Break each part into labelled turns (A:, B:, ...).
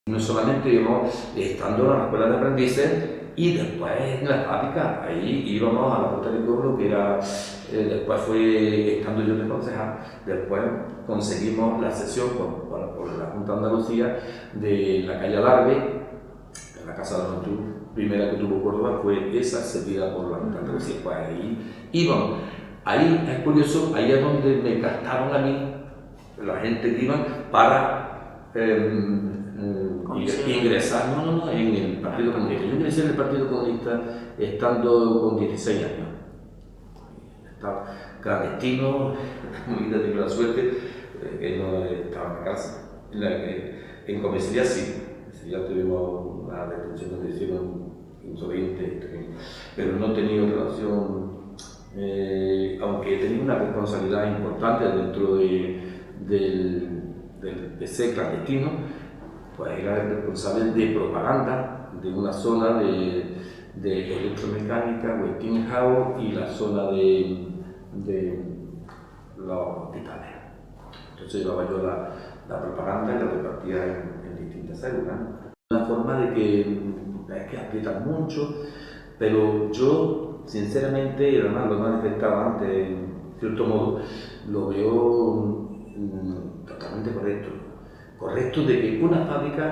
A: No solamente íbamos estando en la escuela de aprendices y después en la fábrica, ahí íbamos a la Puerta del Pueblo, que era, después fue estando yo de concejal, después conseguimos la cesión por la Junta de Andalucía de la calle Alarbe, la Casa de la Juventud primera que tuvo Córdoba fue esa, cedida por la Junta de Andalucía, pues ahí íbamos. Ahí es curioso, ahí es donde me captaron a mí, la gente que iban para ingresar, en el Partido Comunista. Yo ingresé en el Partido Comunista estando con 16 años. Estaba clandestino, de la suerte, que no estaba en casa. En comisaría sí, ya tuvimos una detención donde hicieron 120, pero no he tenido relación, aunque he tenido una responsabilidad importante dentro de ser clandestino, pues era el responsable de propaganda de una zona de electromecánica, Westinghouse y la zona de los hospitales. Entonces llevaba yo la propaganda y la repartía en distintas células. Una forma de que es que aprietan mucho, pero yo sinceramente, y además lo he manifestado antes en cierto modo, lo veo totalmente correcto. Correcto de que una fábrica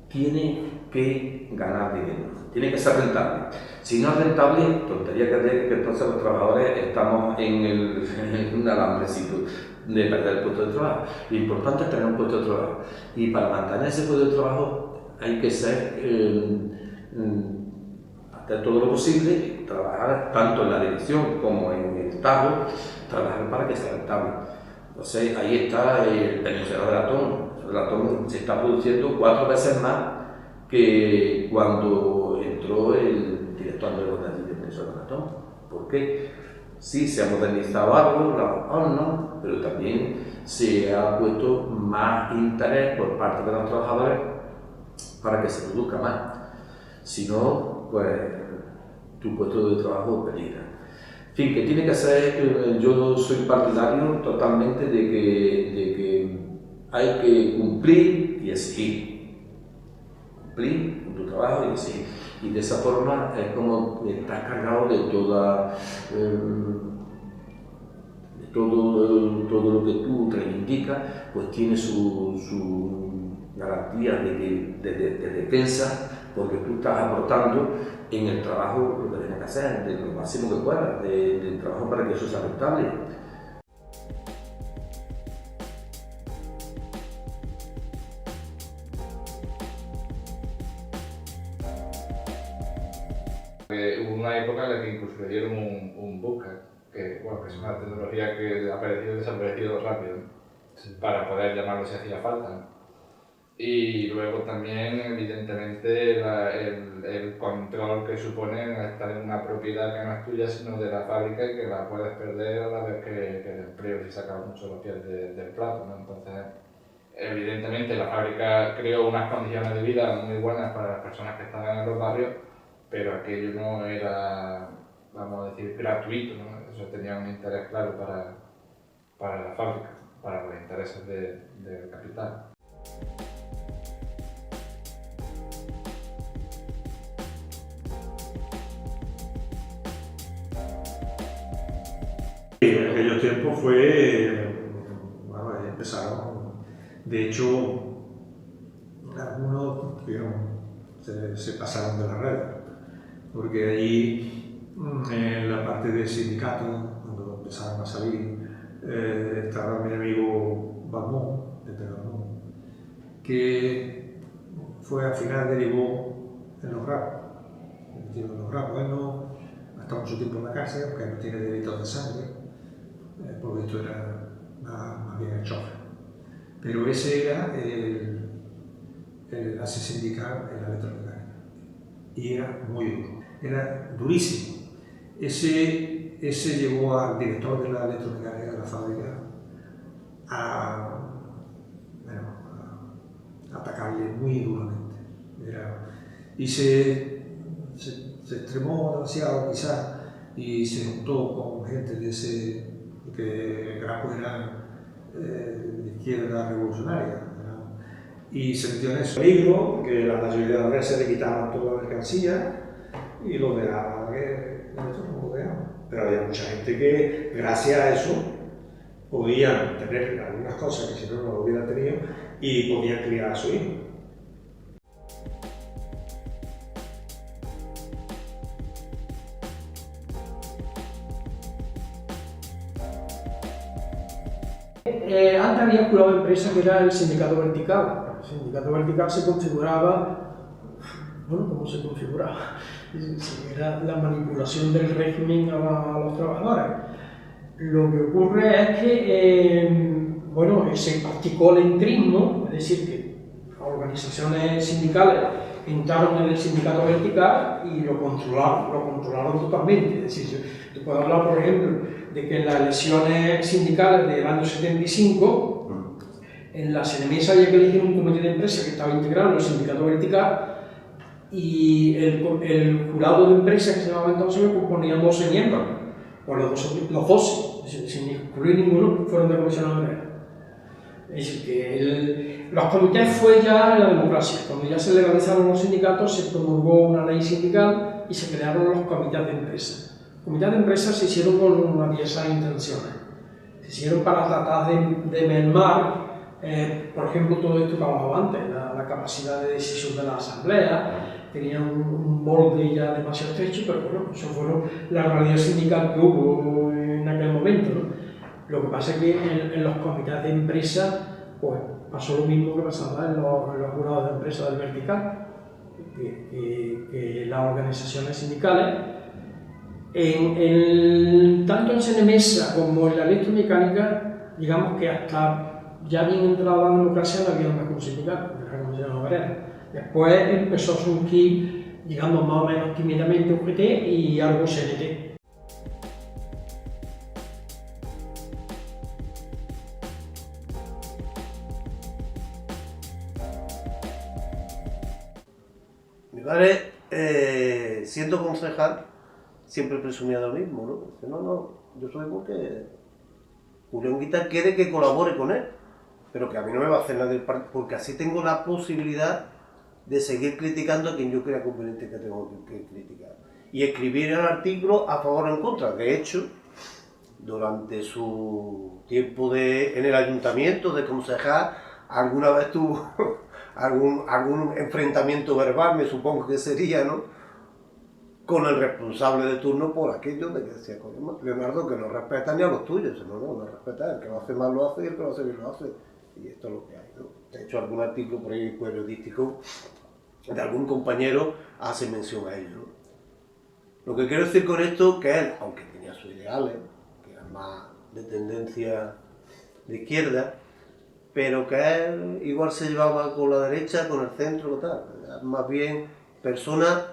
A: tiene que ganar dinero, tiene que ser rentable. Si no es rentable, tontería que hacer que entonces los trabajadores estamos en un alambrecito de perder el puesto de trabajo. Lo importante es tener un puesto de trabajo. Y para mantener ese puesto de trabajo hay que ser, hacer todo lo posible, trabajar tanto en la dirección como en el Tajo, trabajar para que sea rentable. Entonces ahí está el península del atún. El atún se está produciendo 4 veces más que cuando entró el director de los de península del atún. ¿Por qué? Sí, se ha modernizado algo, los hornos, pero también se ha puesto más interés por parte de los trabajadores para que se produzca más. Si no, pues tu puesto de trabajo peligra. En fin, que tiene que ser, yo soy partidario totalmente de que hay que cumplir y exigir. Cumplir con tu trabajo y exigir. Y de esa forma es como estás cargado de toda, todo lo que tú reivindicas, pues tiene su garantía de defensa, porque tú estás aportando en el trabajo lo que tienes que hacer, de lo máximo que puedas, del trabajo para que eso sea rentable.
B: Hubo una época en la que incluso le dieron un Busca, que es una tecnología que ha aparecido y desaparecido rápido, sí, para poder llamarlo si hacía falta, ¿no? Y luego también, evidentemente, el control que supone estar en una propiedad que no es tuya, sino de la fábrica y que la puedes perder a la vez que el empleo si sacas mucho los pies del plato, ¿no? Entonces, evidentemente, la fábrica creó unas condiciones de vida muy buenas para las personas que estaban en los barrios, pero aquello no era, vamos a decir, gratuito, ¿no? Eso tenía un interés claro para la fábrica, para los intereses del capital.
C: En aquellos tiempos fue, bueno, empezaron, de hecho, algunos se pasaron de la red, porque allí, en la parte del sindicato, cuando empezaron a salir, estaba mi amigo Balmón, de Balmón, que fue al final derivó en los rapos. En los rapos, él no ha estado mucho tiempo en la cárcel, porque él no tiene delitos de sangre, porque esto era más bien el chofer. Pero ese era el así sindical en la electromecánica. Y era muy duro, era durísimo. Ese llevó al director de la electromecánica de la fábrica a atacarle muy duramente. Y se extremó demasiado quizás y se juntó con gente de ese, que Graco era de izquierda revolucionaria, y se metió en eso. Peligro, porque la mayoría de las veces le quitaban toda la mercancía y lo dejaban que nosotros no lo dejaban. Pero había mucha gente que, gracias a eso, podían tener algunas cosas que si no, no lo hubieran tenido y podían criar a su hijo.
D: Antes había un jurado de empresa que era el sindicato vertical. El sindicato vertical se configuraba, bueno, ¿cómo se configuraba? Era la manipulación del régimen a los trabajadores. Lo que ocurre es que, bueno, se practicó el entrismo, es decir, que organizaciones sindicales entraron en el sindicato vertical y lo controlaron totalmente. Es decir, tú puedes hablar, por ejemplo, de que en las elecciones sindicales del año 75, en la CNMESA había que elegir un comité de empresa que estaba integrado en el sindicato vertical y el jurado de empresa que se llamaba entonces lo componían 12 miembros, pues los 12, sin excluir ninguno, fueron de comisión obrera. Es decir, que los comités fue ya en la democracia. Cuando ya se legalizaron los sindicatos, se promulgó una ley sindical y se crearon los comités de empresa. Los comités de empresa se hicieron con una diversas intenciones. Se hicieron para tratar de mermar, por ejemplo, todo esto que hablaba antes, la capacidad de decisión de la asamblea. Tenía un molde ya demasiado estrecho, pero bueno, eso fue la realidad sindical que hubo en aquel momento, ¿no? Lo que pasa es que en los comités de empresa pues, pasó lo mismo que pasaba en los jurados de empresa del vertical, que las organizaciones sindicales, tanto en CNMESA como en la electromecánica, digamos que hasta ya bien entrada la democracia no había una sindical, la Comisión Obrera. Después empezó a surgir, digamos, más o menos tímidamente UGT y algo CNT.
E: Mi padre, siendo concejal, siempre presumía lo mismo, ¿no? Dice, no, yo soy porque Julián Guitar quiere que colabore con él, pero que a mí no me va a hacer nada del partido, porque así tengo la posibilidad de seguir criticando a quien yo crea conveniente que tengo que criticar. Y escribir el artículo a favor o en contra. De hecho, durante su tiempo en el ayuntamiento de concejal, alguna vez tuvo algún enfrentamiento verbal, me supongo que sería, ¿no?, con el responsable de turno por aquello de que decía, coño, Leonardo, que no respeta ni a los tuyos. No respeta, el que lo hace mal lo hace y el que lo hace bien lo hace. Y esto es lo que hay, ¿no? De hecho, algún artículo por ahí periodístico de algún compañero hace mención a ello, ¿no? Lo que quiero decir con esto, que él, aunque tenía sus ideales, que eran más de tendencia de izquierda, pero que él igual se llevaba con la derecha, con el centro, y tal. Más bien persona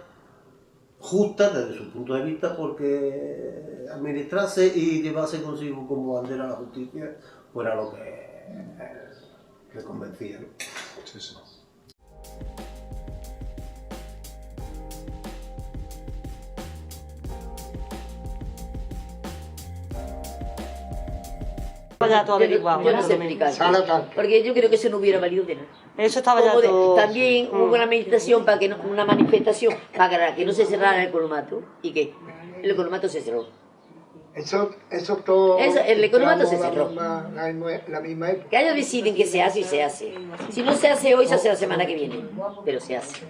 E: justa desde su punto de vista, porque administrarse y llevarse consigo como bandera la justicia fuera lo que le convencía, ¿no?
C: Sí, sí.
F: Ya todo averiguado.
G: Yo no sé explicarlo, porque yo creo que eso no hubiera valido de nada.
F: Eso estaba ya todo...
G: También hubo una manifestación para que no, para que no se cerrara el economato. ¿Y qué? El economato se cerró.
H: Eso todo...
G: El economato se cerró.
H: La misma época.
G: Que ellos deciden que se hace y se hace. Si no se hace hoy, se hace la semana que viene. Pero se hace.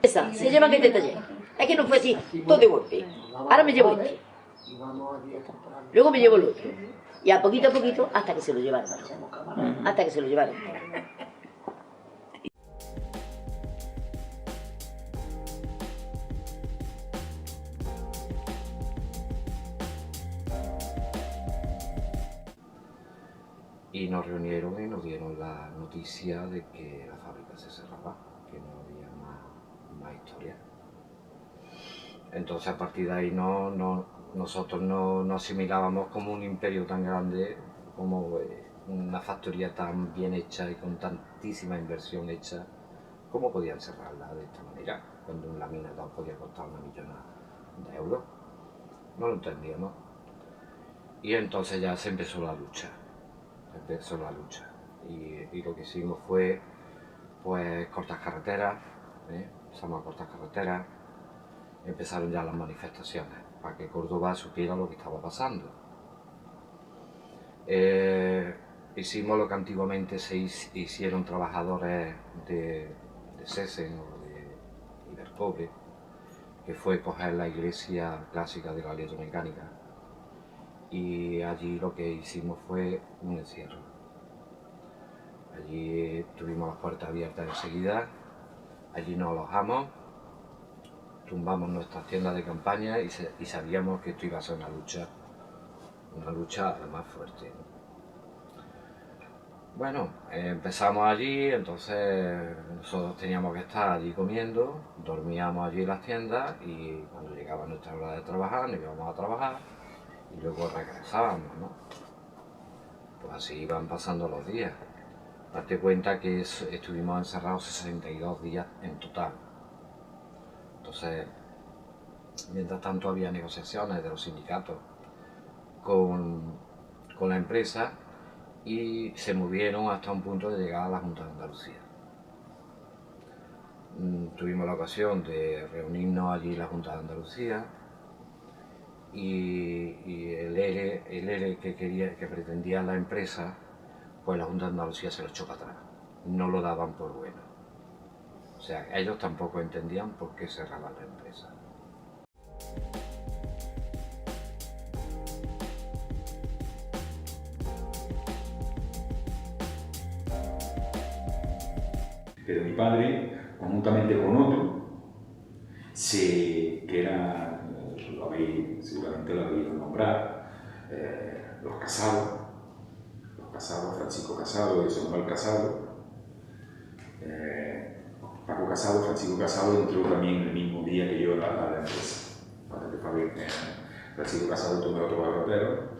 G: Esa, se llevan este taller. Es que no fue así, todo de golpe. Ahora me llevo este. Luego me llevo el otro. Y a poquito hasta que se lo llevaron. Hasta que se lo llevaron.
I: Y nos reunieron y nos dieron la noticia de que la fábrica se cerraba, que no había más historia. Entonces a partir de ahí nosotros no asimilábamos como un imperio tan grande, como una factoría tan bien hecha y con tantísima inversión hecha, ¿cómo podían cerrarla de esta manera? Cuando una laminador podía costar 1 millón de euros. No lo entendíamos. Y entonces ya se empezó la lucha. Y lo que hicimos fue pues cortar carreteras, empezamos a cortar carreteras, empezaron ya las manifestaciones para que Córdoba supiera lo que estaba pasando. Hicimos lo que antiguamente se hicieron trabajadores de Sesen o de Ibercobre, que fue coger la iglesia clásica de la electromecánica, y allí lo que hicimos fue un encierro. Allí tuvimos las puertas abiertas enseguida, allí nos alojamos, tumbamos nuestras tiendas de campaña y sabíamos que esto iba a ser una lucha además fuerte. Bueno, empezamos allí, entonces nosotros teníamos que estar allí comiendo, dormíamos allí en las tiendas y cuando llegaba nuestra hora de trabajar, nos íbamos a trabajar y luego regresábamos, ¿no? Pues así iban pasando los días. Date cuenta que estuvimos encerrados 62 días en total. Entonces, mientras tanto había negociaciones de los sindicatos con la empresa y se movieron hasta un punto de llegar a la Junta de Andalucía. Tuvimos la ocasión de reunirnos allí en la Junta de Andalucía y el ERE que pretendía la empresa, pues la Junta de Andalucía se lo echó para atrás, no lo daban por bueno. O sea, ellos tampoco entendían por qué cerraban la empresa.
J: Pero mi padre, conjuntamente con otro, que era, seguramente lo habéis nombrado, los Casados, Francisco Casado y Samuel Casado. Paco Casado, Francisco Casado entró también el mismo día que yo a la empresa. Francisco Casado tomó otro barrotero.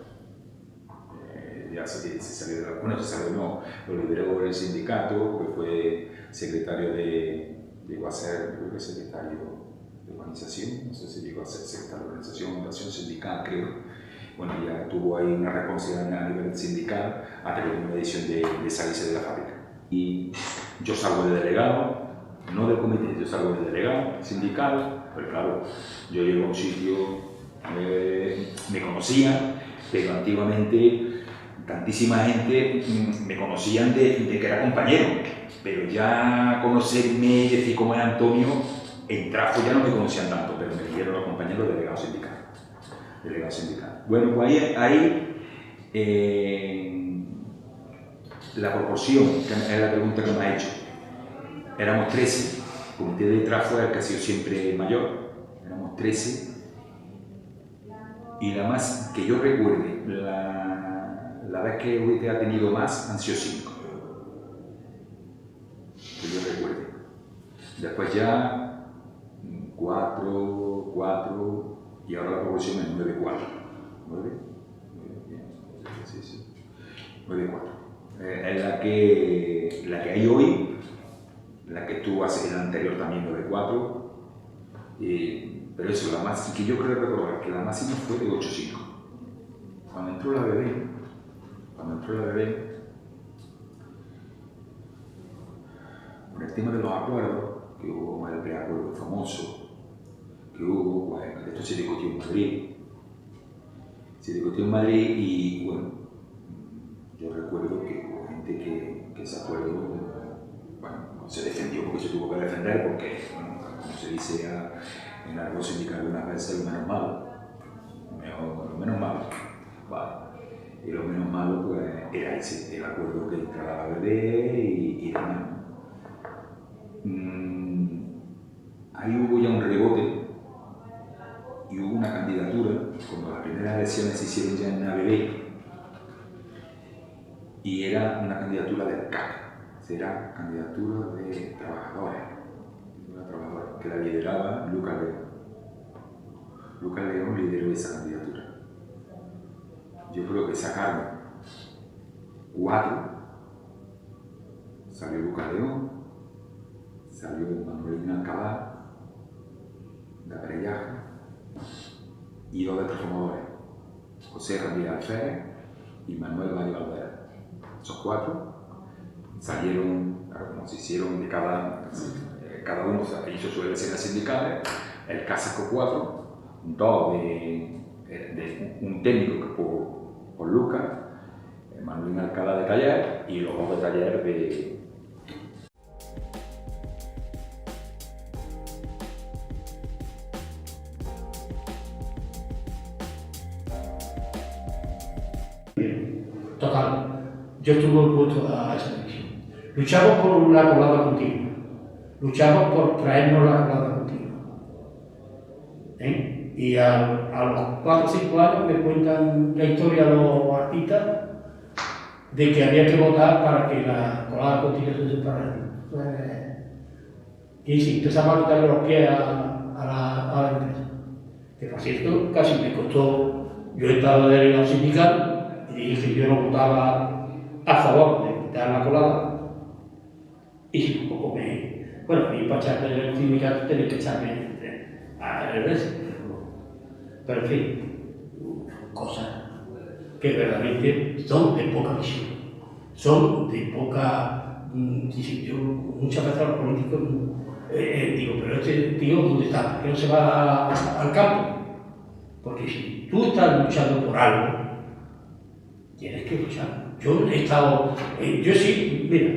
J: Ya se salió, bueno, se salió, no, lo liberó el sindicato, que fue secretario llegó a ser, creo que secretario de organización, no sé si llegó a ser secretario de organización sindical, creo. Bueno, ya tuvo ahí una responsabilidad a nivel sindical hasta que tuvo una decisión de salirse de la fábrica. Y yo salgo de delegado, no del comité, yo salgo de delegado sindical, pero claro, yo llego a un sitio, me conocían, pero antiguamente tantísima gente me conocían de que era compañero, pero ya conocerme y decir cómo era Antonio, en Trafo ya no me conocían tanto, pero me dijeron los compañeros delegado sindical. Bueno, pues ahí la proporción, que es la pregunta que me ha hecho, éramos 13, el comité de Trafo era el que ha sido siempre mayor, éramos 13, y la más que yo recuerde, la vez que UIT ha tenido más han sido 5, que yo recuerde. Después ya 4, y ahora la proporción es 9-4. 9, sí. 9-4. Es la que hay hoy, la que estuvo hace el anterior también 9-4. Pero eso, la más que yo creo recordar que la máxima fue de 8-5. Cuando entró la bebé, con el tema de los acuerdos, que hubo el preacuerdo famoso, que hubo, bueno, esto se discutió en Madrid. Y bueno, yo recuerdo que hubo gente que ese acuerdo, bueno, no se defendió porque se tuvo que defender, porque, bueno, como se dice en el argot sindical algunas veces, lo menos malo, vale. Y lo menos malo pues era ese, el acuerdo que entraba la bebé y demás. Ahí hubo ya un rebote y hubo una candidatura, cuando las primeras elecciones se hicieron ya en ABB, y era una candidatura del CAC, era candidatura de trabajadores, que la lideraba Lucas León. Lucas León lideró esa candidatura. Yo creo que sacaron 4, salió Lucas León, salió Manuelina Alcalá, de Aparellaje, y 2 de transformadores, José Ramírez Alférez y Manuel Valle Valverde. Esos 4 salieron, como se hicieron de cada uno hizo sus elecciones sindicales, el Casaco 4, dos de un técnico que por Lucas, Manuel Alcalá de Taller y los dos de Taller de...
K: Total, yo estuve opuesto a esa división. Luchamos por la colada continua, luchamos por traernos la colada continua. Y a los 4 o 5 años me cuentan la historia los artistas de que había que votar para que la colada continua se separara. Y sí, empezamos a quitarle los pies a la empresa. Que por cierto, casi me costó, yo estaba delegado sindical, y dije que yo no votaba a favor de quitar la colada y un poco bueno, y para echarme del sindicato tenía que echarme a RS. Pero en fin, cosas que verdaderamente son de poca visión, son de poca... yo muchas veces a los políticos digo, pero este tío ¿dónde está? ¿Por qué no se va al campo? Porque si tú estás luchando por algo, tienes que luchar. Yo he estado, yo sí, mira,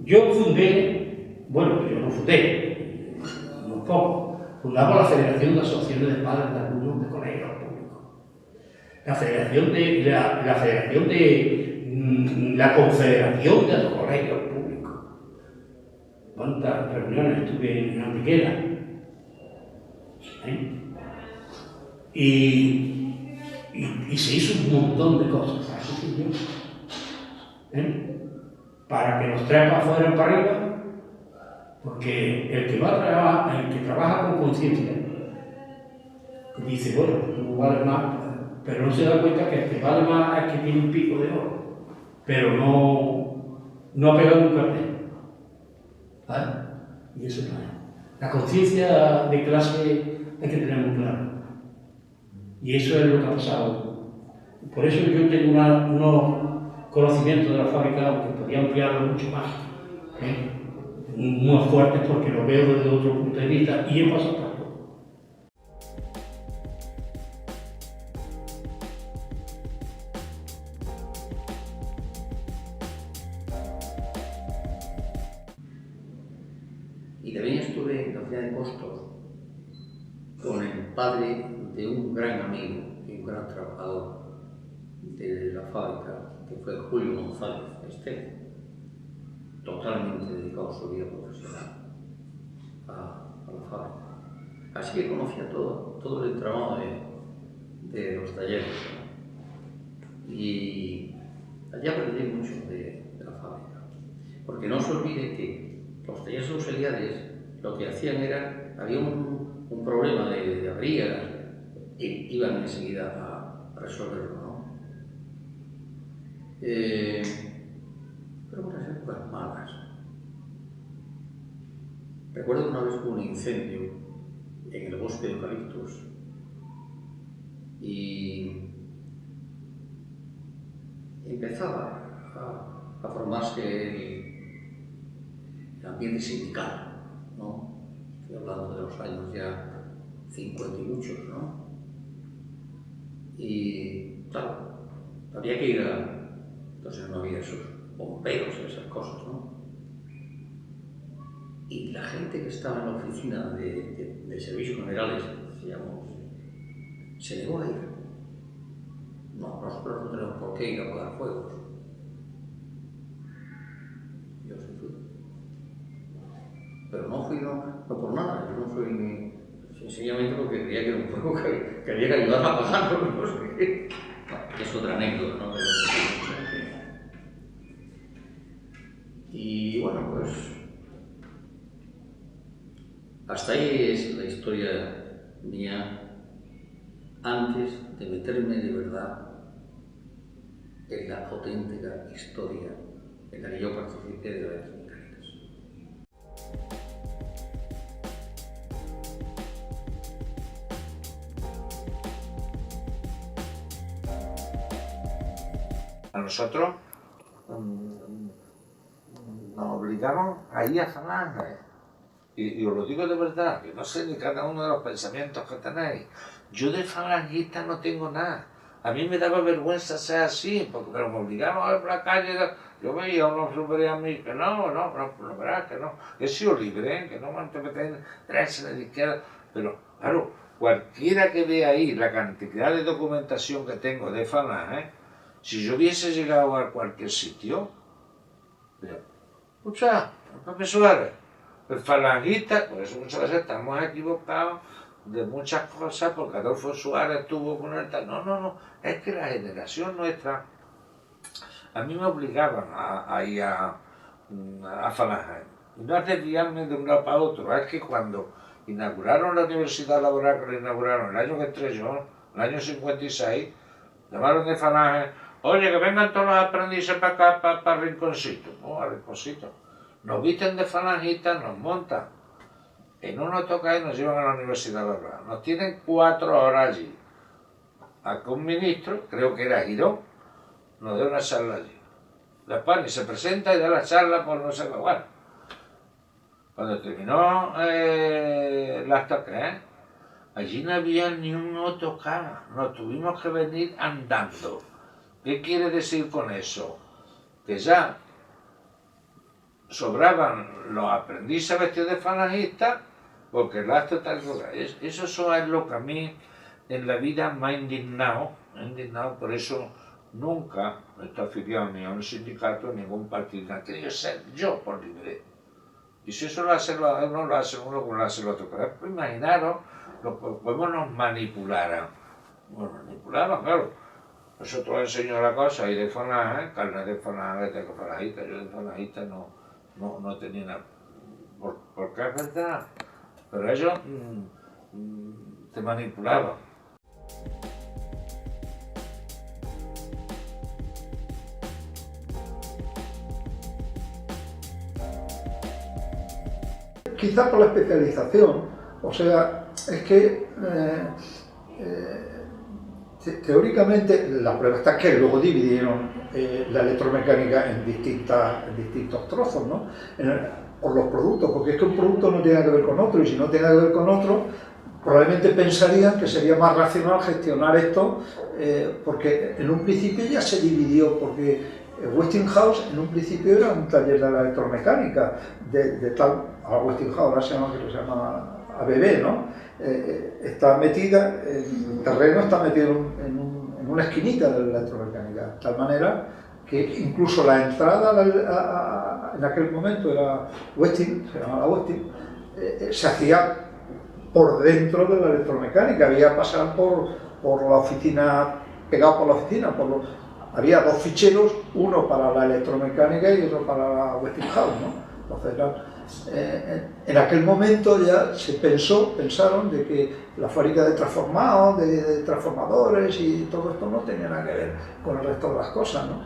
K: yo fundé, bueno, yo no fundé, un poco, fundamos la Federación de Asociaciones de Padres de Alumnos de Colegios Públicos, la Confederación de los Colegios Públicos. ¿Cuántas reuniones estuve en Antequera? Y se hizo un montón de cosas, así para que los trepas fueran para arriba, porque el que trabaja con conciencia dice, bueno, tú vales más, pero no se da cuenta que el que vale más es que tiene un pico de oro, pero no ha pegado un cartel, ¿vale? Y eso no es. La conciencia de clase hay que tener muy claro. Y eso es lo que ha pasado. Por eso yo tengo unos conocimientos de la fábrica, aunque podía ampliarlo mucho más, muy fuertes porque lo veo desde otro punto de vista y he pasado por todo.
L: Y también estuve en la oficina de costos con el padre de un gran amigo y un gran trabajador de la fábrica, que fue Julio González Esteve, totalmente dedicado a su vida profesional a la fábrica. Así que conocía todo el entramado de los talleres, ¿no? Y allí aprendí mucho de la fábrica, porque no se olvide que los talleres auxiliares lo que hacían era, había un problema de averías, iban enseguida a resolverlo, ¿no? Pero unas épocas malas. Recuerdo que una vez hubo un incendio en el bosque de eucaliptos y empezaba a formarse el ambiente sindical, ¿no? Estoy hablando de los años ya 50 y muchos, ¿no? Y claro, había que ir entonces no había esos bomberos y esas cosas, ¿no? Y la gente que estaba en la oficina de servicios generales, decíamos, se negó a ir. No, nosotros no tenemos por qué ir a apagar fuegos. Yo sí fui. Pero no fui no por nada, yo no fui ni... Sencillamente porque creía que era un fuego que había que ayudar a apagarlo, no sé qué. No, es otra anécdota, ¿no? Y bueno, pues hasta ahí es la historia mía antes de meterme de verdad en la auténtica historia en la que yo participé de las mecánicas.
I: ¿A nosotros?
M: obligaron a ir a Falange. Y os lo digo de verdad, que no sé ni cada uno de los pensamientos que tenéis. Yo de falangista no tengo nada. A mí me daba vergüenza ser así, porque me obligaron a ver por la calle. Yo veía a unos hombres a mí que no, verás que no. He sido libre, que no me meten de izquierda. Pero, claro, cualquiera que vea ahí la cantidad de documentación que tengo de Falange, si yo hubiese llegado a cualquier sitio, escucha, profesor, el falangista, por eso muchas veces estamos equivocados de muchas cosas, porque Adolfo Suárez estuvo con él. No, es que la generación nuestra, a mí me obligaban a ir a Falange. Y no es desviarme de un lado para otro, es que cuando inauguraron la universidad laboral, que la inauguraron el año que entré yo, el año 56, llamaron de Falange, oye, que vengan todos los aprendices para acá, para Rinconcito. No, a Rinconcito. Nos visten de falangistas, nos montan en un autocar y nos llevan a la universidad laboral. Nos tienen 4 horas allí. A que un ministro, creo que era Girón, nos dio una charla allí. Después ni se presenta y da la charla por no sé qué. Bueno, cuando terminó el acto, allí no había ni un autocar. Nos tuvimos que venir andando. ¿Qué quiere decir con eso? Que ya sobraban los aprendices vestidos de falangistas, porque el acto tal cosa. Eso es lo que a mí en la vida me ha indignado, por eso nunca estoy afiliado ni a un sindicato ni a ningún partido, he querido ser yo por libre. Y si eso lo hace uno, lo hace uno como lo hace el otro. Pero pues imaginaros cómo nos manipularan. Nos manipulaban, claro. Nosotros enseñó la cosa y de Falange, carne de Falange, de falangista, yo de falangista no tenía nada. Porque es verdad, pero ellos te manipulaban.
N: Quizás por la especialización, o sea, es que teóricamente la prueba está que luego dividieron la electromecánica en distintos trozos, ¿no? Por los productos, porque es que un producto no tiene que ver con otro, y si no tiene que ver con otro, probablemente pensarían que sería más racional gestionar esto, porque en un principio ya se dividió, porque Westinghouse en un principio era un taller de la electromecánica, de tal, a Westinghouse ahora se llama ABB, ¿no? Está metida, el terreno está metido en una esquinita de la electromecánica, de tal manera que incluso la entrada en aquel momento era Westing, se llamaba Westing, se hacía por dentro de la electromecánica, había que pasar por la oficina, pegado por la oficina, había 2 ficheros, uno para la electromecánica y otro para la Westinghouse, ¿no? Entonces, en aquel momento ya pensaron de que la fábrica de transformados, de transformadores y todo esto no tenía nada que ver con el resto de las cosas, ¿no?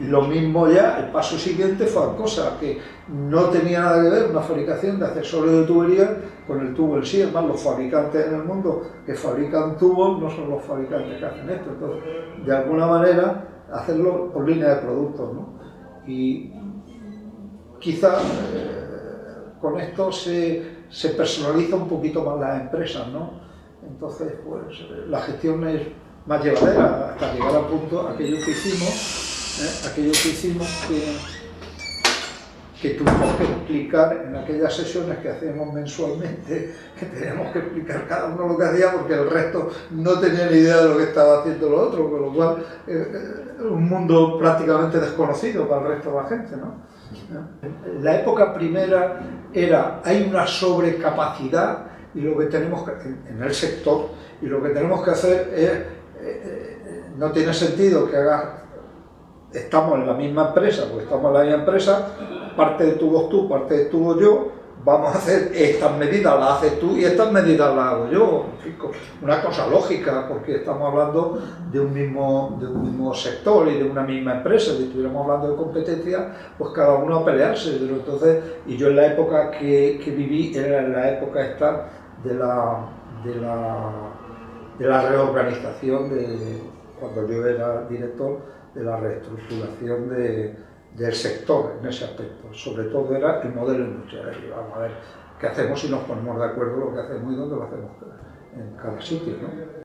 N: Y lo mismo ya, el paso siguiente fue a cosas que no tenía nada que ver una fabricación de accesorios de tubería con el tubo en sí. Además, los fabricantes en el mundo que fabrican tubos no son los fabricantes que hacen esto. Entonces, de alguna manera, hacerlo por línea de productos, ¿no? Y quizás con esto se personaliza un poquito más las empresas, ¿no? Entonces, pues la gestión es más llevadera hasta llegar al punto, aquello que hicimos que tuvimos que explicar en aquellas sesiones que hacemos mensualmente, que teníamos que explicar cada uno lo que hacía porque el resto no tenía ni idea de lo que estaba haciendo lo otro, con lo cual un mundo prácticamente desconocido para el resto de la gente, ¿no? La época primera hay una sobrecapacidad y lo que tenemos que, en el sector, y lo que tenemos que hacer es, no tiene sentido que estamos en la misma empresa, porque estamos en la misma empresa, parte de tubos tú, parte de tubos yo, vamos a hacer estas medidas, las haces tú y estas medidas las hago yo. Una cosa lógica, porque estamos hablando de un mismo sector y de una misma empresa. Si estuviéramos hablando de competencia, pues cada uno a pelearse. Pero entonces, y yo en la época que viví, era en la época esta de la reorganización, cuando yo era director, de la reestructuración de del sector en ese aspecto. Sobre todo era el modelo industrial. Y vamos a ver qué hacemos si nos ponemos de acuerdo lo que hacemos y dónde lo hacemos en cada sitio, ¿no?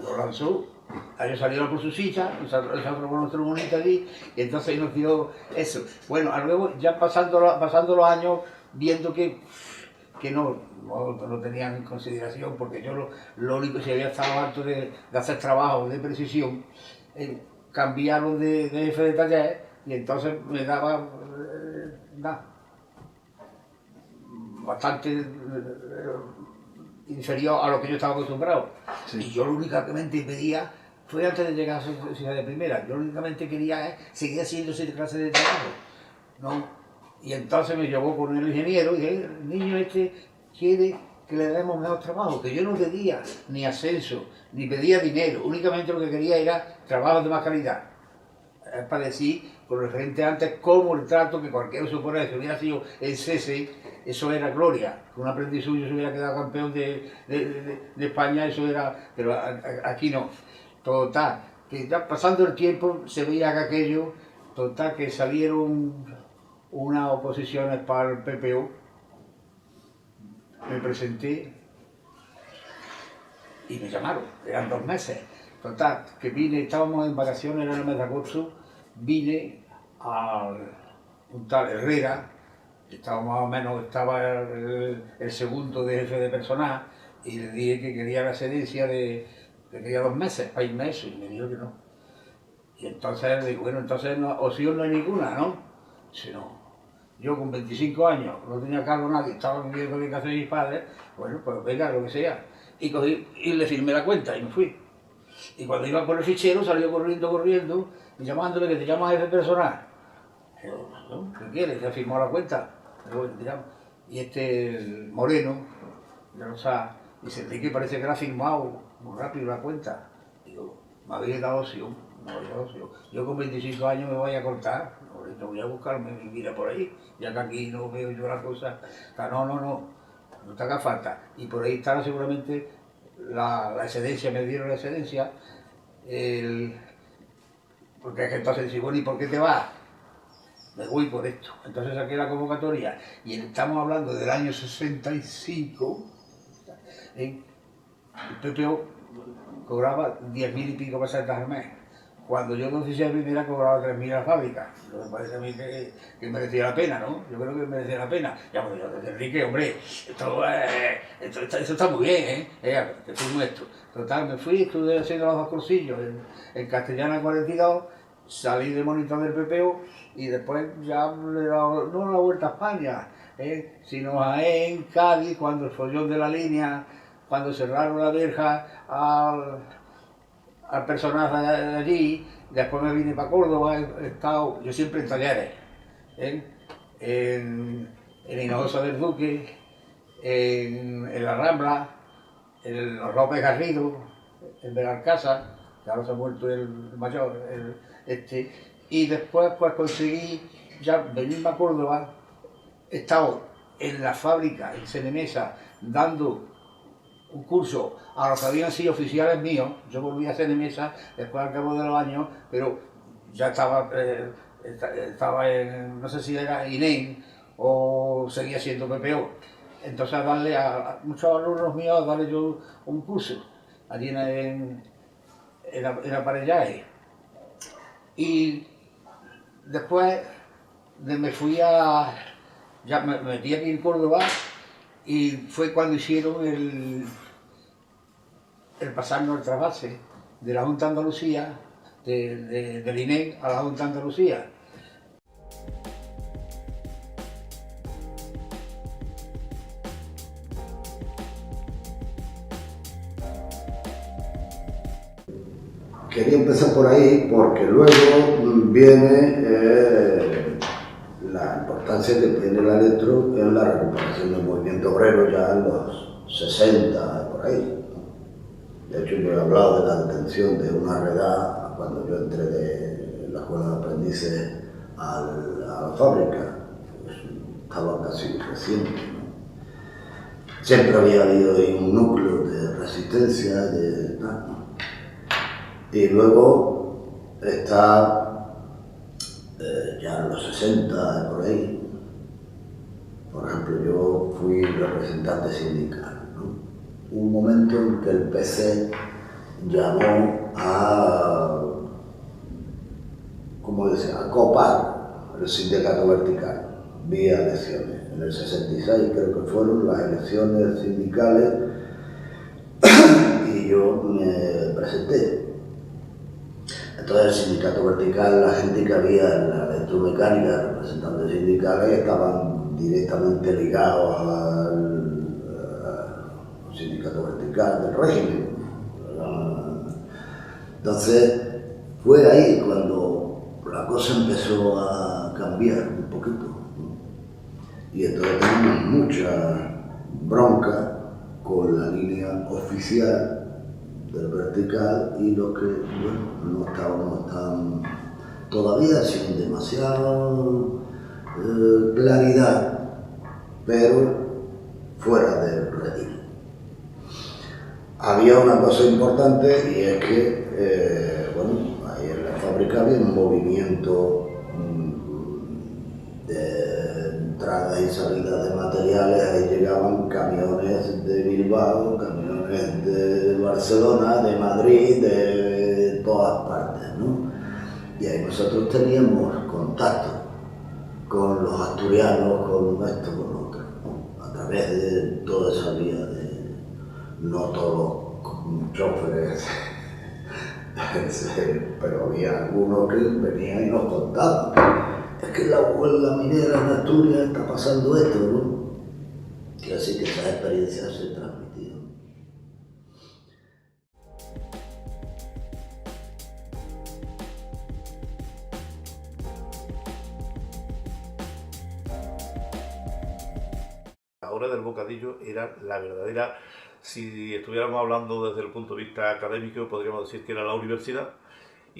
O: Lo lanzó, ellos salieron por su silla, y nosotros con nuestro monito allí, y entonces nos dio eso. Bueno, luego ya pasando los años, viendo que no tenían en consideración, porque yo lo único que había estado harto de hacer trabajos de precisión, cambiaron de jefe de taller, y entonces me daba bastante inferior a lo que yo estaba acostumbrado. Sí. Y yo lo únicamente pedía, fue antes de llegar a Ciudad de Primera, yo lo únicamente quería seguir haciendo esa clase de trabajo, ¿no? Y entonces me llevó con el ingeniero y dije, el niño este quiere que le demos mejor trabajo, que yo no pedía ni ascenso, ni pedía dinero, únicamente lo que quería era trabajo de más calidad. Es para decir, con referente antes, cómo el trato que cualquiera supone que hubiera sido el cese, eso era gloria. Que un aprendiz suyo se hubiera quedado campeón de España, eso era, pero aquí no. Total, que ya pasando el tiempo se veía que aquello, total, que salieron unas oposiciones para el PPO, me presenté y me llamaron, eran 2 meses. Total, que vine, estábamos en vacaciones en el mes de agosto, vine a un tal Herrera, estaba más o menos, estaba el segundo de jefe de personal, y le dije que quería la excedencia que quería 2 meses, 6 meses, y me dijo que no. Y entonces le digo, bueno, entonces opción no hay ninguna, ¿no? Dice, no. Yo con 25 años, no tenía cargo nadie, estaba viviendo en casa de mis padres, bueno, pues venga, lo que sea. Y cogí y le firmé la cuenta y me fui. Y cuando iba por el fichero salió corriendo, y llamándome que te llamas jefe personal. Digo, ¿no? ¿Qué quieres? Ya firmó la cuenta. Y el Moreno, ya lo sabe, dice, Enrique parece que la ha firmado muy rápido la cuenta. Digo, me habéis dado opción, no habéis dado opción. Yo con 25 años me voy a cortar, no voy a buscarme mi vida por ahí, ya que aquí no veo yo la cosa. No te haga falta. Y por ahí estará seguramente la excedencia, me dieron la excedencia, porque es que entonces dice, bueno, ¿y por qué te vas? Me voy por esto. Entonces saqué la convocatoria, y estamos hablando del año 65, el PPO cobraba 10.000 y pico pesetas al mes. Cuando yo me oficié de primera cobraba 3.000 a la fábrica. Lo que parece a mí que merecía la pena, ¿no? Yo creo que merecía la pena. Ya, pues yo desde Enrique, hombre, esto está muy bien, que fui nuestro. Total, me fui, estuve haciendo los 2 cursillos en Castellana 42, salí de monitor del PPO y después ya no la vuelta a España, sino a en Cádiz, cuando el follón de la línea, cuando cerraron la verja al personaje de allí, después me vine para Córdoba, he estado yo siempre en talleres, en Hinojosa del Duque, en la Rambla, en los López Garrido, en Belalcázar, que ahora se ha muerto el mayor, y después pues conseguí ya venirme a Córdoba. He estado en la fábrica, en Cenemesa, dando un curso a los que habían sido oficiales míos. Yo volví a Cenemesa después al cabo de los años, pero ya estaba en, no sé si era INEM o seguía siendo PPO. Entonces a darle a muchos alumnos míos, a darle yo un curso allí en Aparellaje. Y después me fui ya me metí aquí en Córdoba, y fue cuando hicieron el pasarnos el trasvase de la Junta de Andalucía, del INEM a la Junta de Andalucía.
P: Quería empezar por ahí porque luego viene la importancia que tiene la electro en la recuperación del movimiento obrero ya en los 60, por ahí. De hecho, yo he hablado de la detención de una redada cuando yo entré de la escuela de aprendices a la fábrica. Pues, estaba casi reciente, ¿no? siempre había habido ahí un núcleo de resistencia, ¿no? Y luego está ya en los 60, por ahí. Por ejemplo, yo fui representante sindical, ¿no? Un momento en que el PC llamó a, ¿cómo decía?, a copar el sindicato vertical vía elecciones. En el 66 creo que fueron las elecciones sindicales y yo me presenté. Entonces el sindicato vertical, la gente que había en la electromecánica, representantes sindicales, estaban directamente ligados al sindicato vertical del régimen. Entonces fue ahí cuando la cosa empezó a cambiar un poquito. Y entonces teníamos mucha bronca con la línea oficial del vertical y lo que, bueno, no estábamos tan, todavía sin demasiada claridad, pero fuera del redil. Había una cosa importante y es que, bueno, ahí en la fábrica había un movimiento de entrada y salida de materiales, ahí llegaban camiones de Bilbao, camiones de Barcelona, de Madrid, de todas partes, ¿no? Y ahí nosotros teníamos contacto con los asturianos, con esto, con lo otro, ¿no? A través de toda esa vía de, no todos los choferes, pero había algunos que venían y nos contaban. Es que la minera en Asturias está pasando esto, ¿no? Quiere decir que esas experiencias se transmitieron.
Q: La hora del bocadillo era la verdadera, si estuviéramos hablando desde el punto de vista académico, podríamos decir que era la universidad.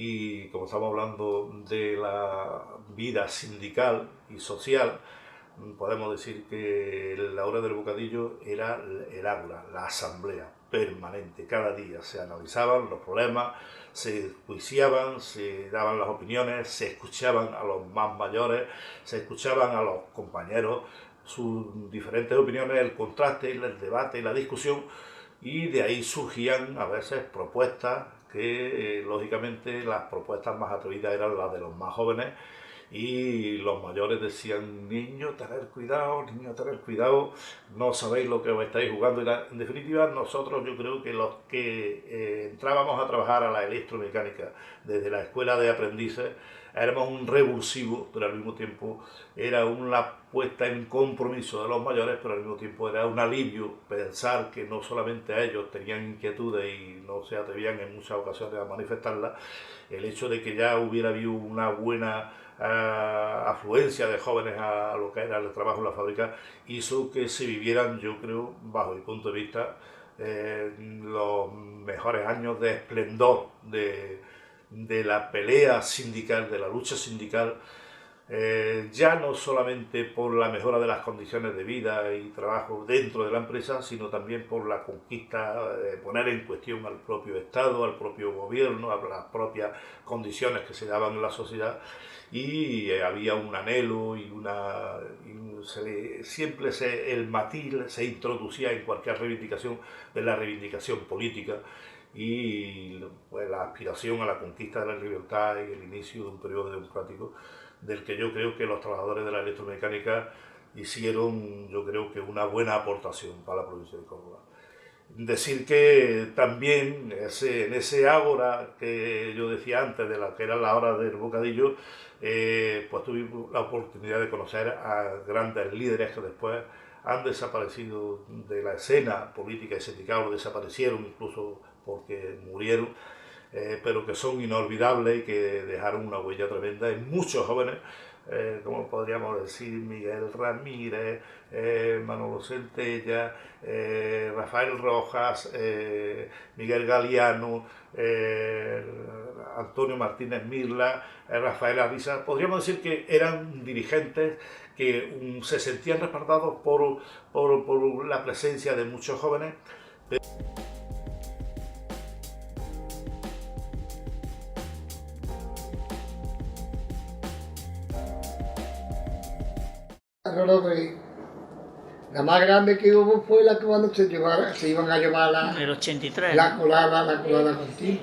Q: Y como estamos hablando de la vida sindical y social, podemos decir que la hora del bocadillo era el aula, la asamblea permanente. Cada día se analizaban los problemas, se juiciaban, se daban las opiniones, se escuchaban a los más mayores, se escuchaban a los compañeros sus diferentes opiniones, el contraste, el debate y la discusión, y de ahí surgían a veces propuestas que lógicamente las propuestas más atrevidas eran las de los más jóvenes y los mayores decían: niños, tener cuidado, no sabéis lo que os estáis jugando. Y en definitiva, nosotros, yo creo que los que entrábamos a trabajar a la electromecánica desde la escuela de aprendices éramos un revulsivo, pero al mismo tiempo era una puesta en compromiso de los mayores, pero al mismo tiempo era un alivio pensar que no solamente a ellos tenían inquietudes y no se atrevían en muchas ocasiones a manifestarlas. El hecho de que ya hubiera habido una buena afluencia de jóvenes a lo que era el trabajo en la fábrica hizo que se vivieran, yo creo, bajo mi punto de vista, los mejores años de esplendor de la pelea sindical, de la lucha sindical, ya no solamente por la mejora de las condiciones de vida y trabajo dentro de la empresa, sino también por la conquista, poner en cuestión al propio Estado, al propio gobierno, a las propias condiciones que se daban en la sociedad, y había un anhelo y siempre el matiz se introducía en cualquier reivindicación de la reivindicación política y pues, la aspiración a la conquista de la libertad y el inicio de un periodo democrático del que yo creo que los trabajadores de la electromecánica hicieron, yo creo que una buena aportación para la provincia de Córdoba. Decir que también en ese ágora que yo decía antes, de la que era la hora del bocadillo, pues tuve la oportunidad de conocer a grandes líderes que después han desaparecido de la escena política y sindical, o desaparecieron incluso porque murieron, pero que son inolvidables y que dejaron una huella tremenda en muchos jóvenes, como podríamos decir Miguel Ramírez, Manolo Centella, Rafael Rojas, Miguel Galiano, Antonio Martínez Mirla, Rafael Arriza, podríamos decir que eran dirigentes que se sentían respaldados por la presencia de muchos jóvenes.
H: La más grande que hubo fue la que cuando se iban a llevar
F: el 83.
H: la colada continua.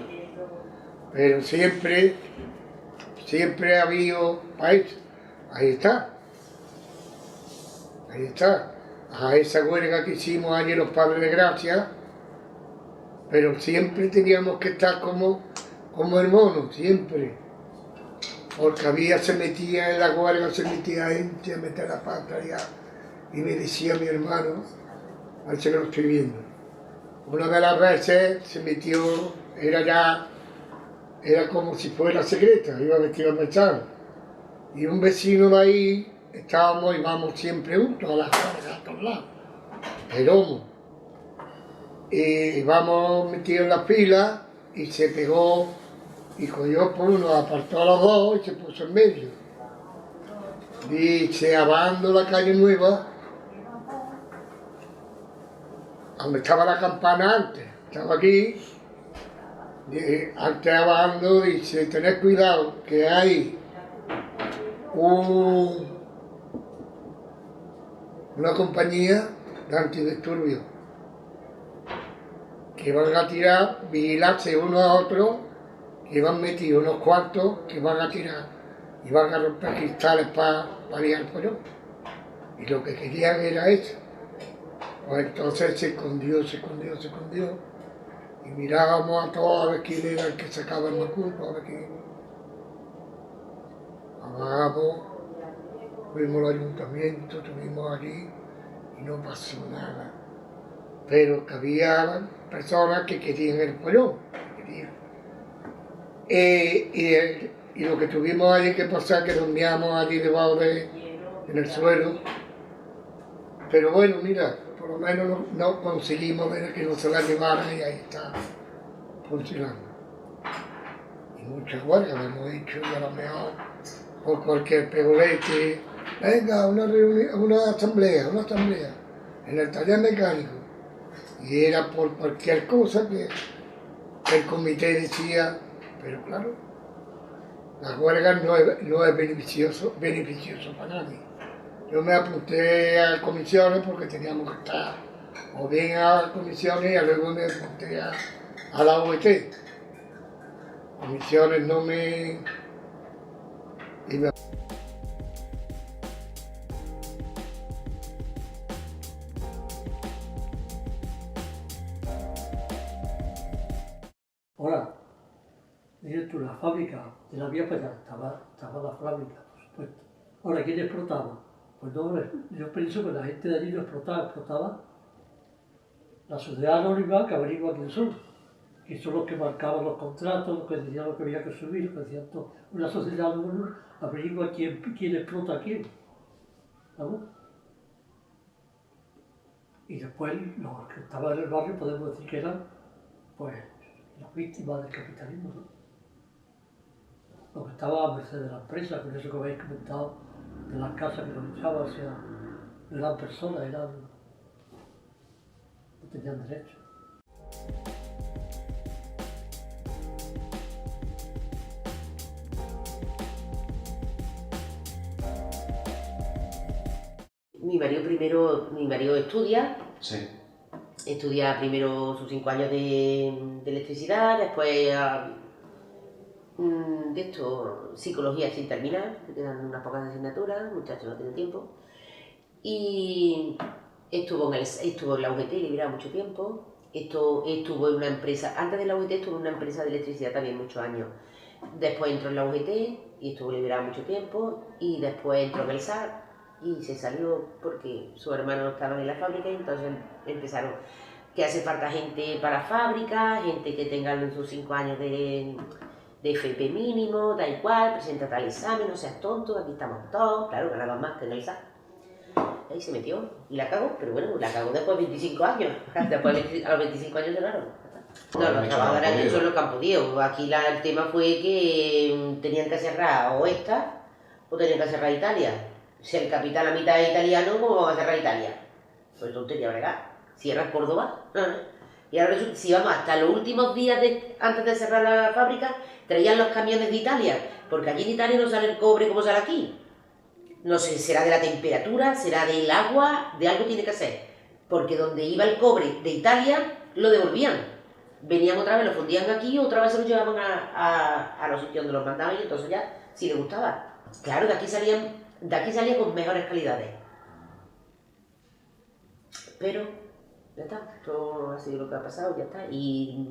H: Pero siempre ha habido país. Ahí está. A esa huelga que hicimos ayer los Padres de Gracia, pero siempre teníamos que estar como el mono, siempre. Porque se metía en la huelga, se metía gente a meter la pata ya. Y me decía mi hermano, a ver si lo estoy viendo. Una de las veces se metió, era como si fuera secreta, iba vestido a pensar. Y un vecino de ahí, íbamos siempre juntos a las huelgas, a todos lados, el Homo. Y íbamos metidos en la fila y se pegó, y cogió por uno, apartó a los dos y se puso en medio. Y se abandonó la calle Nueva, donde estaba la campana antes, estaba aquí, antes abandonó, dice, tened cuidado que hay una compañía de antidisturbios que van a tirar, vigilarse uno a otro, que van metidos unos cuantos que van a tirar y van a romper cristales para liar el pollón. Y lo que querían era eso. Pues entonces se escondió. Y mirábamos a todos a ver quién era el que sacaba el macuto, a ver quién. Vamos, fuimos al ayuntamiento, estuvimos allí y no pasó nada. Pero que había personas que querían el pollón. Y lo que tuvimos allí que pasar, que dormíamos allí debajo en el suelo. Pero bueno, mira, por lo menos no conseguimos ver que no se la llevaran y ahí está funcionando. Y muchas huelgas hemos hecho, y a lo mejor por cualquier pegolete, venga, una asamblea, en el taller mecánico. Y era por cualquier cosa que el comité decía, pero claro, la huelga no es beneficioso para nadie. Yo me apunté a comisiones porque teníamos que estar o bien a comisiones y luego me apunté a la OET. Comisiones no me...
K: Hola, mira tú, la fábrica de la vía para allá, estaba la fábrica, por supuesto. Ahora, ¿quién explotaba? Pues no, yo pienso que la gente de allí lo explotaba. La sociedad anónima que averigua quién son, que son los que marcaban los contratos, los que decían lo que había que subir, lo que decían todo. Una sociedad anónima averigua quién explota a quién. ¿Vamos? Y después los que estaban en el barrio podemos decir que eran, pues, las víctimas del capitalismo, ¿no? Los que estaban a merced de la empresa, con eso que habéis comentado, de las casas que los echaban, o sea, eran personas, no tenían derecho.
G: Mi marido estudia.
J: Sí.
G: Estudia primero sus 5 años de electricidad, después de esto, psicología sin terminar, que quedan unas pocas asignaturas, el muchacho no tiene tiempo. Y estuvo en la UGT, liberado mucho tiempo. Estuvo en una empresa, antes de la UGT estuvo en una empresa de electricidad también muchos años. Después entró en la UGT y estuvo liberado mucho tiempo. Y después entró en el SAR y se salió porque su hermano estaba en la fábrica y entonces empezaron que hace falta gente para fábrica, gente que tenga sus 5 años de FP mínimo, da igual, presenta tal examen, no seas tonto, aquí estamos todos, claro, ganaba más que en el SAR. Ahí se metió y la cagó, pero bueno, la cagó después de 25 años, después a los 25 años cerraron. No, los trabajadores han hecho lo que han podido. Aquí el tema fue que tenían que cerrar o esta o tenían que cerrar Italia. Si el capital a mitad es italiano, ¿cómo va a cerrar Italia? Pues tontería, ¿verdad? Cierra Córdoba. Y ahora resulta, si vamos hasta los últimos días antes de cerrar la fábrica, traían los camiones de Italia, porque allí en Italia no sale el cobre como sale aquí. No sé, será de la temperatura, será del agua, de algo tiene que ser. Porque donde iba el cobre de Italia, lo devolvían. Venían otra vez, lo fundían aquí, otra vez se lo llevaban a los sitios donde los mandaban y entonces ya, si les gustaba. Claro, de aquí salían con mejores calidades. Pero, ya está, todo ha sido lo que ha pasado, ya está. Y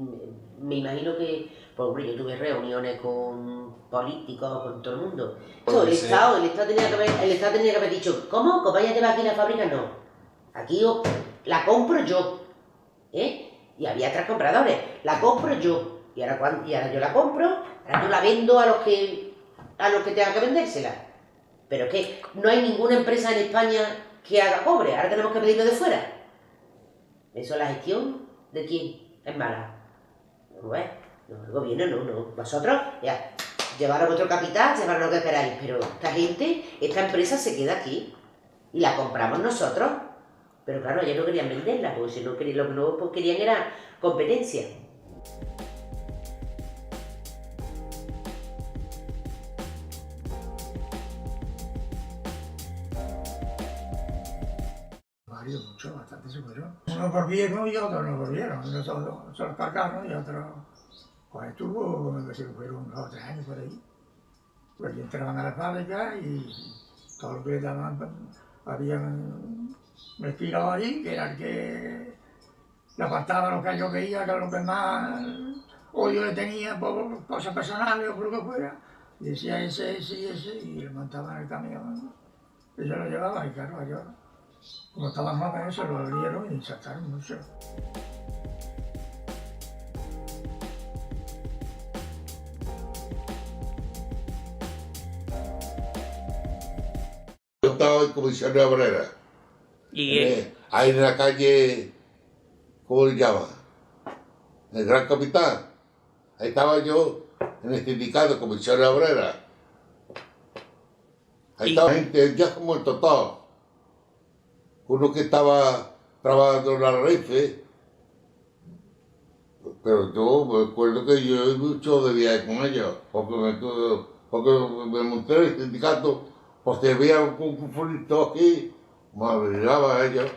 G: me imagino que, pues hombre, yo tuve reuniones con políticos, con todo el mundo. El Estado tenía que haber dicho, ¿cómo? ¿Que vaya a llevar aquí la fábrica? No. Aquí la compro yo. Y había 3 compradores. La compro yo. Y ahora yo la compro, ahora yo la vendo a los que tengan que vendérsela. Pero es que no hay ninguna empresa en España que haga cobre. Ahora tenemos que pedirlo de fuera. ¿Eso es la gestión de quién? Es mala. No es. No, el gobierno no. Vosotros, ya, llevaros vuestro capital, llevaros lo que queráis. Pero esta empresa se queda aquí. Y la compramos nosotros. Pero claro, ellos no querían venderla, porque si no querían, lo que no querían era competencia.
R: Muchos, bastante se fueron. Unos volvieron y otros no volvieron. Unos se los cargaron y otros, pues estuvo, me parece que fueron 2 o 3 años por ahí. Pues entraban a la fábrica y todo lo que le daban, habían vestido ahí, que era el que le faltaba lo que yo veía, que era lo que más odio le tenía por cosas personales o por lo que fuera. Y decía ese, y le montaban el camión. Y se lo llevaban y claro, yo, como estaban jóvenes, se lo abrieron y saltaron mucho.
S: Yo estaba en Comisión de Obrera. Ahí en la calle, ¿cómo se llama? En el Gran Capital. Ahí estaba yo en el sindicato Comisión de Obrera. Ahí estaba gente, ya se han muerto todos. Uno que estaba trabajando en la Renfe, pero yo me acuerdo que yo he mucho de viaje con ellos, porque me monté en el sindicato, porque había un conflicto aquí, me obligaba a ellos.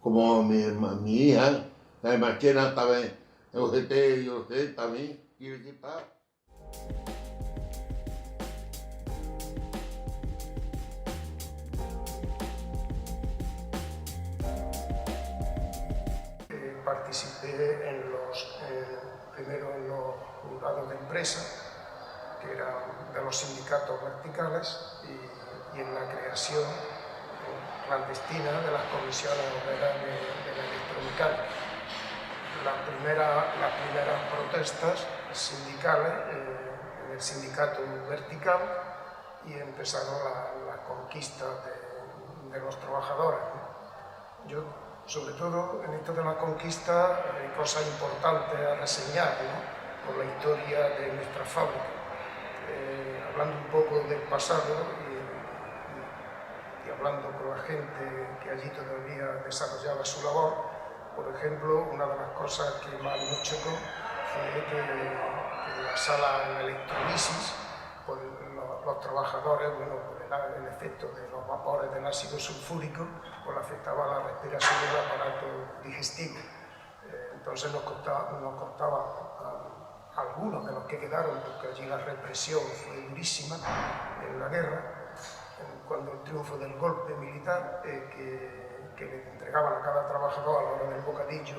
S: Como mi hija, la Marchena también, el UGT y usted también quiere quitar.
T: Participé primero en los juzgados de empresa, que eran de los sindicatos verticales, y en la creación clandestina de las comisiones obreras de la electromecánica. Las primeras protestas sindicales en el sindicato vertical, y empezaron las conquistas de los trabajadores. Yo, sobre todo en esto de la conquista, hay cosas importantes a reseñar, ¿no? Por la historia de nuestra fábrica. Hablando un poco del pasado y hablando con la gente que allí todavía desarrollaba su labor, por ejemplo, una de las cosas que más nos chocó fue que en la sala en electrolisis, pues los trabajadores, bueno, por el efecto de los vapores del ácido sulfúrico, pues afectaba la respiración del aparato digestivo. Entonces nos costaba a algunos de los que quedaron, porque allí la represión fue durísima en la guerra, cuando el triunfo del golpe militar, que le entregaban a cada trabajador a la hora del bocadillo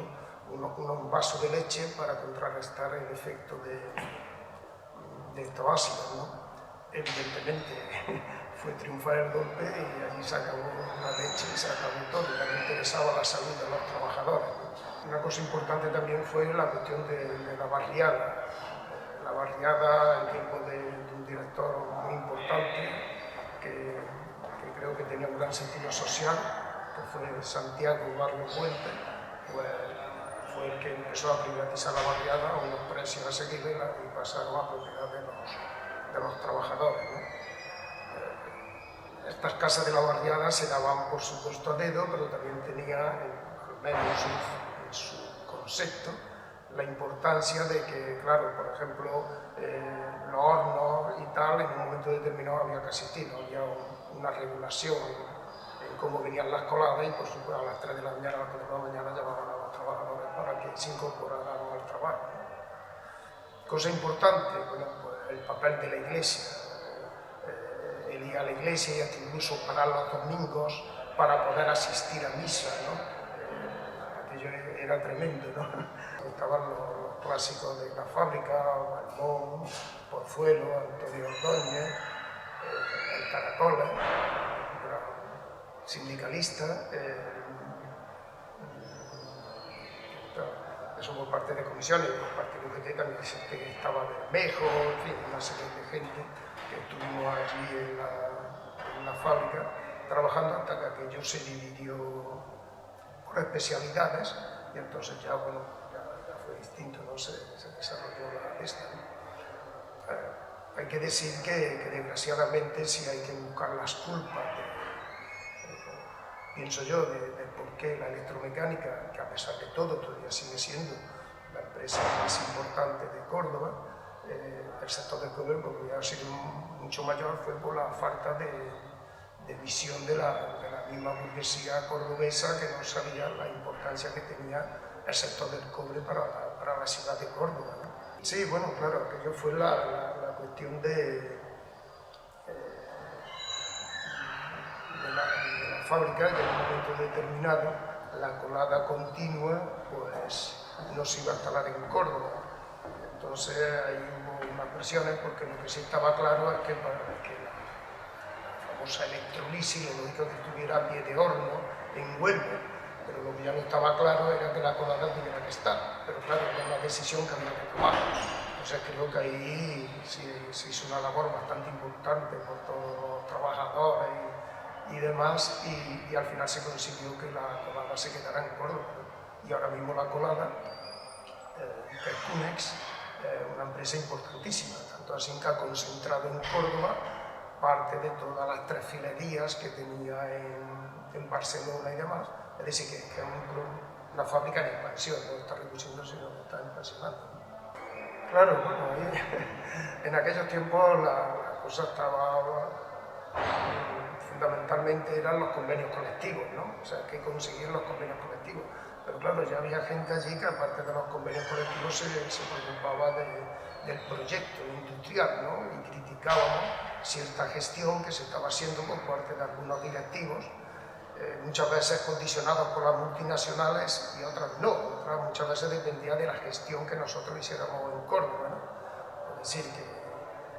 T: un vaso de leche para contrarrestar el efecto de estos ácidos, ¿no? Evidentemente fue triunfar el golpe y allí se acabó la leche y se acabó todo, y no interesaba la salud de los trabajadores, ¿no? Una cosa importante también fue la cuestión de la barriada. La barriada en tiempo de un director muy importante que creo que tenía un gran sentido social, que fue Santiago Barrio Puente, pues fue el que empezó a privatizar la barriada a unos precios asequibles y pasaron a propiedad de los trabajadores, ¿no? Estas casas de la barriada se daban, por supuesto, a dedo, pero también tenía, al menos en su concepto, la importancia de que, claro, por ejemplo, los hornos y tal, en un momento determinado había que asistir, ¿no? Había una regulación en cómo venían las coladas y, por supuesto, a las 3 de la mañana, a las 4 de la mañana llamaban a los trabajadores para que se incorporaran al trabajo, ¿no? Cosa importante, bueno, pues el papel de la iglesia. El ir a la iglesia y hasta incluso parar los domingos para poder asistir a misa, ¿no? Aquello era tremendo, ¿no? Estaban los clásicos de la fábrica, Balmón, Pozuelo, Antonio Ordóñez, el Caracola, sindicalista, eso por parte de comisiones, por parte de UGT también estaba Bermejo, en fin, una serie de gente que estuvimos allí en la fábrica trabajando hasta que aquello se dividió por especialidades y entonces ya, bueno, ya fue distinto, ¿no? Se desarrolló la esta, ¿no? Hay que decir que desgraciadamente si hay que buscar las culpas pienso yo, de por qué la electromecánica, que a pesar de todo todavía sigue siendo la empresa más importante de Córdoba, el sector del cobre podría haber sido mucho mayor, fue por la falta de visión de la misma burguesía cordobesa, que no sabía la importancia que tenía el sector del cobre para la ciudad de Córdoba, ¿no? Sí, bueno, claro, aquello fue la cuestión de la fábrica, que en un momento determinado la colada continua pues no se iba a instalar en Córdoba. Entonces ahí hubo unas presiones porque lo que sí estaba claro es que para que la famosa electrolisis, lo lógico que tuviera pie de horno en Huelva, pero lo que ya no estaba claro era que la colada tuviera que estar. Pero claro, era una decisión que había que tomar. Entonces creo que ahí se hizo una labor bastante importante por todos los trabajadores y demás, y al final se consiguió que la colada se quedara en Córdoba. Y ahora mismo la colada, Percunex, una empresa importantísima, tanto así que ha concentrado en Córdoba parte de todas las trefilerías que tenía en Barcelona y demás. Es decir, que es una fábrica en expansión, no está reduciendo, sino que está expansionando. Claro, bueno, en aquellos tiempos la cosa estaba... fundamentalmente eran los convenios colectivos, ¿no? O sea, hay que conseguir los convenios colectivos. Pero claro, ya había gente allí que aparte de los convenios colectivos se preocupaba del proyecto industrial, ¿no? Y criticábamos cierta gestión que se estaba haciendo por parte de algunos directivos, muchas veces condicionados por las multinacionales y otras no. Otras muchas veces dependía de la gestión que nosotros hiciéramos en Córdoba, ¿no? Es decir,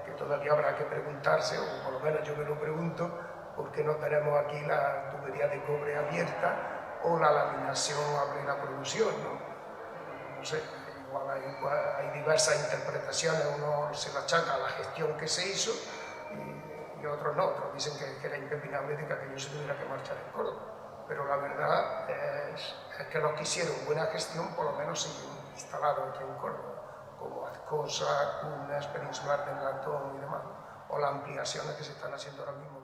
T: que todavía habrá que preguntarse, o por lo menos yo me lo pregunto, ¿por qué no tenemos aquí la tubería de cobre abierta o la laminación a plena producción, ¿no? No sé, igual hay diversas interpretaciones, uno se la achaca a la gestión que se hizo y otros no, otros dicen que era impepinable de que aquello se tuviera que marchar en Córdoba. Pero la verdad es que los que hicieron buena gestión por lo menos siguen instalados aquí en Córdoba, como Azcosa, Cunas, Peninsular del Latón y demás, o las ampliaciones que se están haciendo ahora mismo.